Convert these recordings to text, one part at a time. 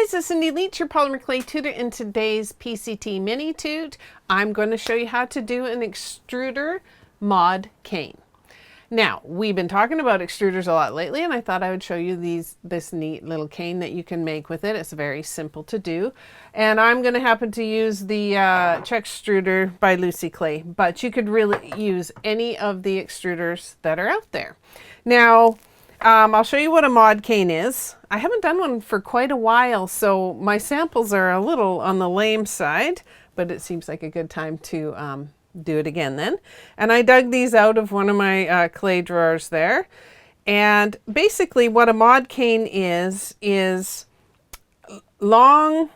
guys, it's Cindy Leach, your polymer clay tutor. In today's PcT Mini Tute, I'm going to show you how to do an Extruder Mod Cane. Now, we've been talking about extruders a lot lately, and I thought I would show you this neat little cane that you can make with it. It's very simple to do. And I'm going to happen to use the CzeXtruder by Lucy Clay, but you could really use any of the extruders that are out there. Now, I'll show you what a mod cane is. I haven't done one for quite a while, so my samples are a little on the lame side, but it seems like a good time to do it again then. And I dug these out of one of my clay drawers there. And basically what a mod cane is long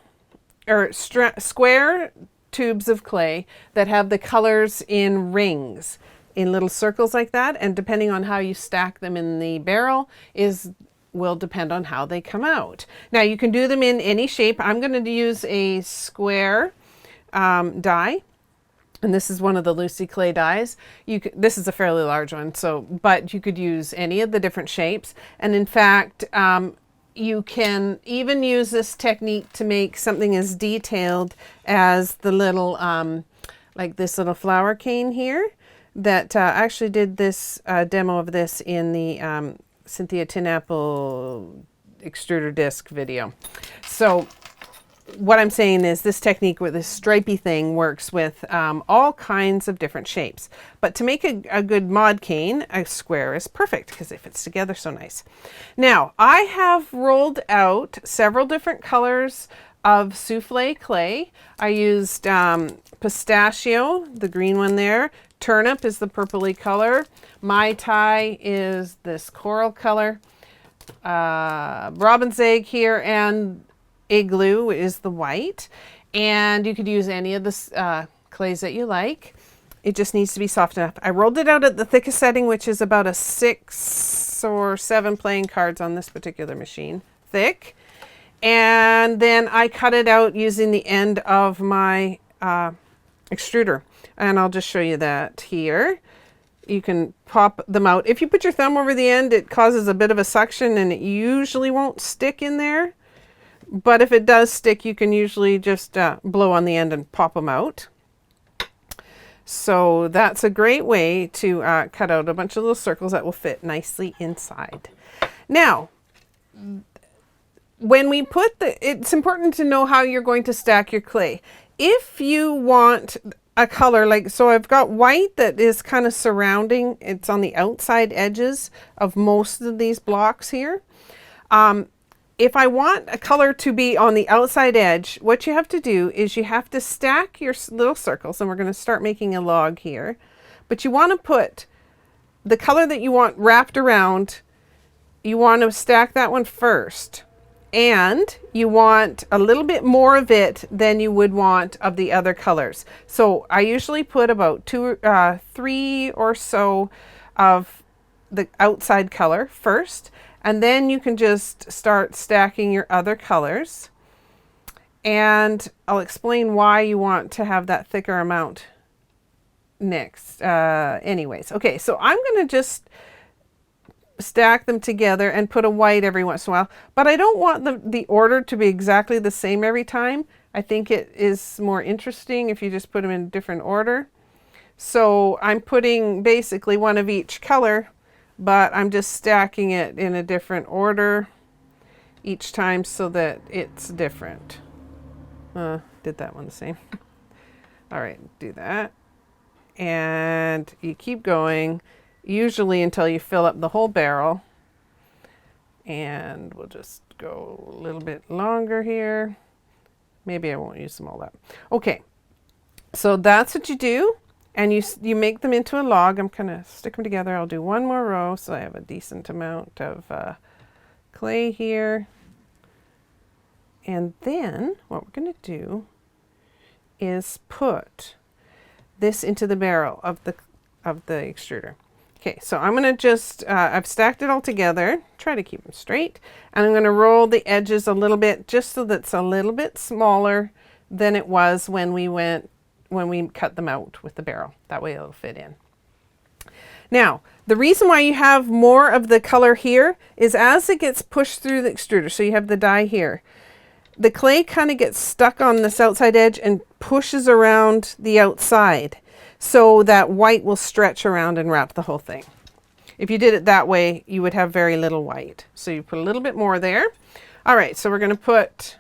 or square tubes of clay that have the colors in rings, in little circles like that, and depending on how you stack them in the barrel will depend on how they come out. Now you can do them in any shape. I'm going to use a square die, and this is one of the Lucy Clay dies. This is a fairly large one, but you could use any of the different shapes. And in fact, you can even use this technique to make something as detailed as the little, like this little flower cane here. That actually did this demo of this in the Cynthia Tin Apple extruder disc video. So what I'm saying is this technique with this stripy thing works with all kinds of different shapes. But to make a good mod cane, a square is perfect because it fits together so nice. Now, I have rolled out several different colors of souffle clay. I used pistachio, the green one there. Turnip is the purpley color. Mai Tai is this coral color. Robin's egg here, and igloo is the white. And you could use any of the clays that you like. It just needs to be soft enough. I rolled it out at the thickest setting, which is about a 6 or 7 playing cards on this particular machine thick. And then I cut it out using the end of my extruder. And I'll just show you that here. You can pop them out. If you put your thumb over the end, it causes a bit of a suction and it usually won't stick in there. But if it does stick, you can usually just blow on the end and pop them out. So that's a great way to cut out a bunch of little circles that will fit nicely inside. Now, when we put it's important to know how you're going to stack your clay. If you want a color so I've got white that is kind of surrounding, it's on the outside edges of most of these blocks here. If I want a color to be on the outside edge, what you have to do is you have to stack your little circles, and we're going to start making a log here. But you want to put the color that you want wrapped around, you want to stack that one first. And you want a little bit more of it than you would want of the other colors. So I usually put about 3 or so of the outside color first, and then you can just start stacking your other colors. And I'll explain why you want to have that thicker amount next. Anyways, okay, so I'm going to just stack them together and put a white every once in a while, but I don't want the order to be exactly the same every time. I think it is more interesting if you just put them in a different order. So I'm putting basically one of each color, but I'm just stacking it in a different order each time so that it's different. Did that one the same. All right, do that. And you keep going, usually until you fill up the whole barrel. And we'll just go a little bit longer here. Maybe I won't use them all up. Okay, so that's what you do. And you make them into a log. I'm gonna stick them together. I'll do one more row so I have a decent amount of clay here. And then what we're gonna do is put this into the barrel of the extruder. Okay, so I'm going to just, I've stacked it all together, try to keep them straight, and I'm going to roll the edges a little bit just so that's a little bit smaller than it was when we cut them out with the barrel. That way it'll fit in. Now, the reason why you have more of the color here is as it gets pushed through the extruder, so you have the die here, the clay kind of gets stuck on this outside edge and pushes around the outside, so that white will stretch around and wrap the whole thing. If you did it that way, you would have very little white. So you put a little bit more there. All right, so we're going to put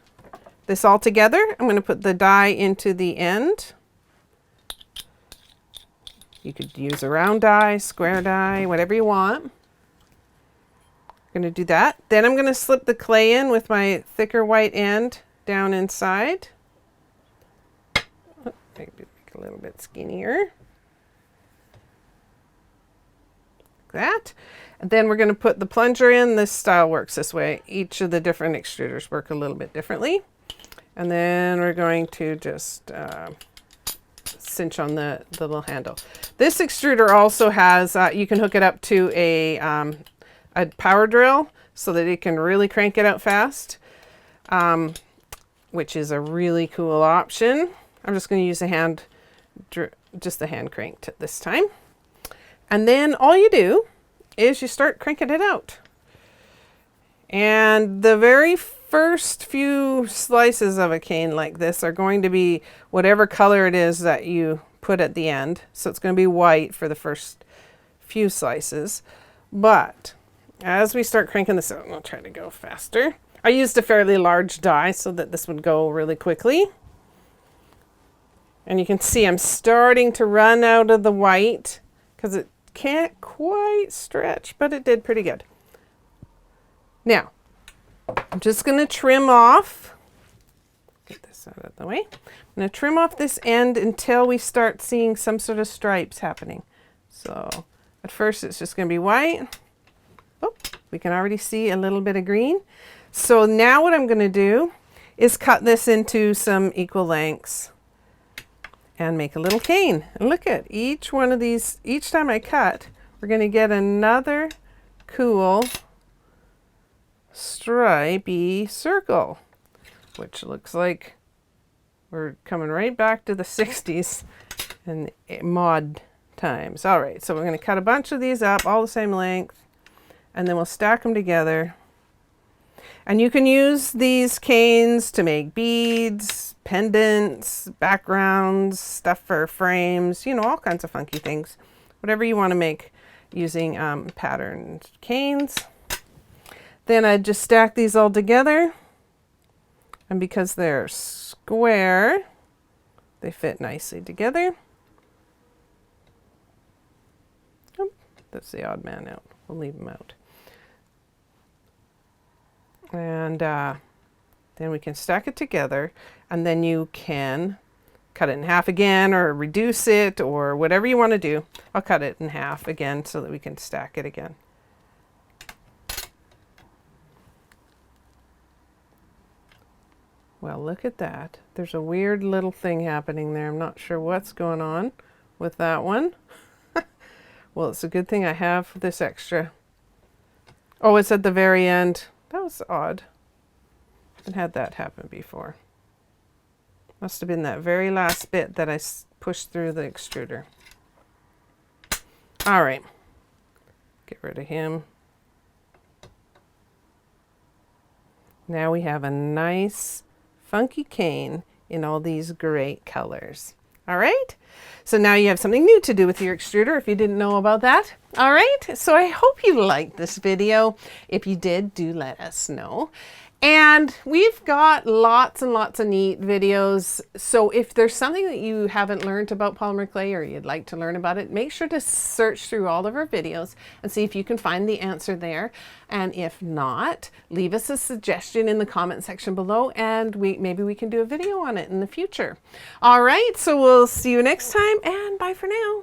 this all together. I'm going to put the die into the end. You could use a round die, square die, whatever you want. I'm going to do that. Then I'm going to slip the clay in with my thicker white end down inside. Maybe make a little bit skinnier. Like that. And then we're going to put the plunger in. This style works this way. Each of the different extruders work a little bit differently. And then we're going to just cinch on the little handle. This extruder also has, you can hook it up to a power drill so that it can really crank it out fast, which is a really cool option. I'm just going to use a hand, just the hand cranked this time. And then all you do is you start cranking it out. And the very first few slices of a cane like this are going to be whatever color it is that you put at the end. So it's going to be white for the first few slices. But as we start cranking this out, I'll try to go faster. I used a fairly large die so that this would go really quickly. And you can see I'm starting to run out of the white because it can't quite stretch, but it did pretty good. Now, I'm just going to trim off, get this out of the way. I'm going to trim off this end until we start seeing some sort of stripes happening. So at first it's just going to be white. Oh, we can already see a little bit of green. So now what I'm going to do is cut this into some equal lengths and make a little cane. And look at each one of these, each time I cut, we're going to get another cool stripey circle, which looks like we're coming right back to the 60s and mod times. All right, so we're going to cut a bunch of these up, all the same length, and then we'll stack them together. And you can use these canes to make beads, pendants, backgrounds, stuff for frames, you know, all kinds of funky things. Whatever you want to make using patterned canes. Then I just stack these all together, and because they're square, they fit nicely together. Oh, that's the odd man out. We'll leave him out. And then we can stack it together, and then you can cut it in half again or reduce it or whatever you want to do. I'll cut it in half again so that we can stack it again. Well, look at that. There's a weird little thing happening there. I'm not sure what's going on with that one. Well, it's a good thing I have this extra. Oh, it's at the very end. That was odd. I haven't had that happen before. Must have been that very last bit that I pushed through the extruder. All right. Get rid of him. Now we have a nice funky cane in all these great colors. All right, so now you have something new to do with your extruder if you didn't know about that. All right, so I hope you liked this video. If you did, do let us know. And we've got lots and lots of neat videos. So if there's something that you haven't learned about polymer clay or you'd like to learn about it, make sure to search through all of our videos and see if you can find the answer there. And if not, leave us a suggestion in the comment section below and maybe we can do a video on it in the future. All right, so we'll see you next time and bye for now.